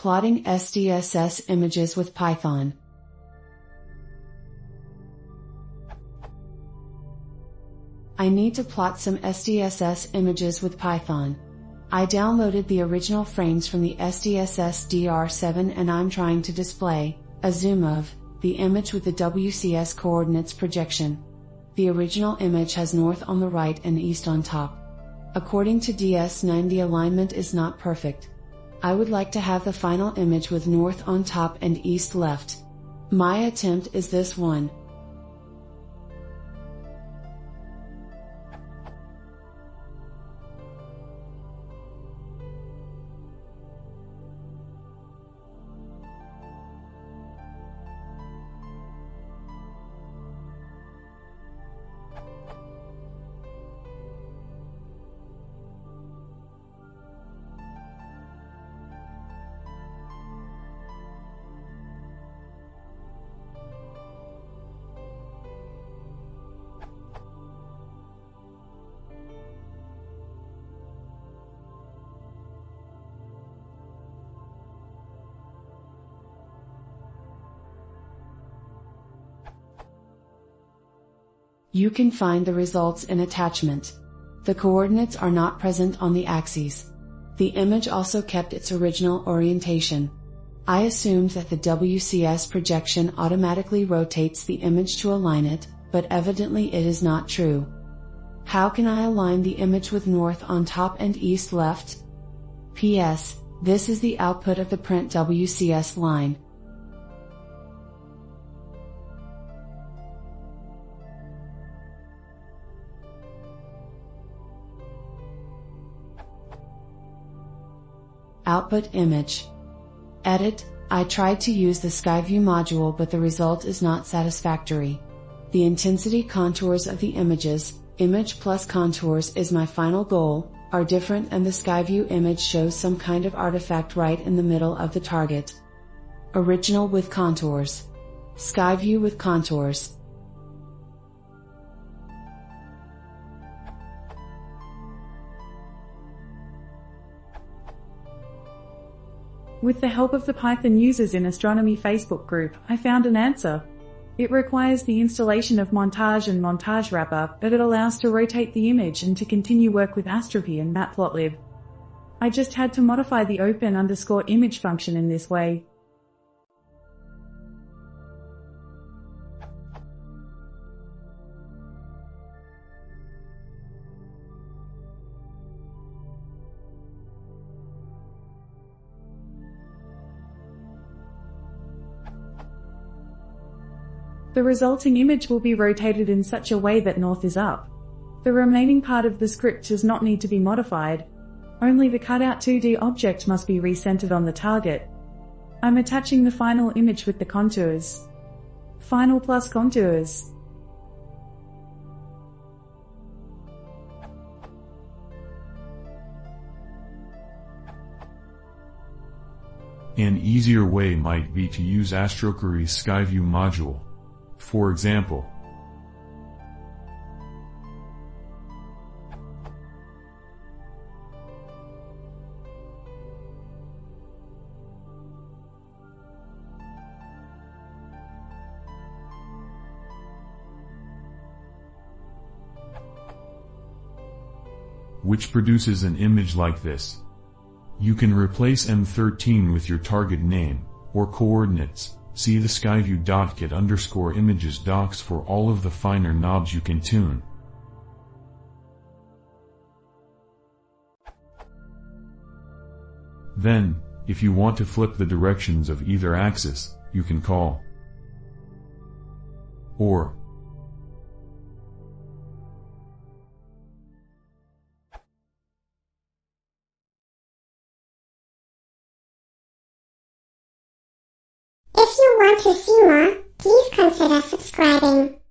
Plotting SDSS images with Python. I need to plot some SDSS images with Python. I downloaded the original frames from the SDSS DR7 and I'm trying to display a zoom of the image with the WCS coordinates projection. The original image has north on the right and east on top. According to DS9, the alignment is not perfect. I would like to have the final image with north on top and east left. My attempt is this one. You can find the results in attachment. The coordinates are not present on the axes. The image also kept its original orientation. I assumed that the WCS projection automatically rotates the image to align it, but evidently it is not true. How can I align the image with north on top and east left? PS, this is the output of the print WCS line. Output image. Edit. I tried to use the SkyView module but the result is not satisfactory. The intensity contours of the images, image plus contours is my final goal, are different and the SkyView image shows some kind of artifact right in the middle of the target. Original with contours. SkyView with contours. With the help of the Python users in Astronomy Facebook group, I found an answer. It requires the installation of montage and montage wrapper, but it allows to rotate the image and to continue work with Astropy and Matplotlib. I just had to modify the open_image function in this way. The resulting image will be rotated in such a way that north is up. The remaining part of the script does not need to be modified. Only the cutout 2D object must be recentered on the target. I'm attaching the final image with the contours. Final plus contours. An easier way might be to use Astronomy SkyView module. For example, which produces an image like this. You can replace M13 with your target name, or coordinates. See the skyview.get_images docs for all of the finer knobs you can tune. Then, if you want to flip the directions of either axis, you can call or If you want to see more, please consider subscribing.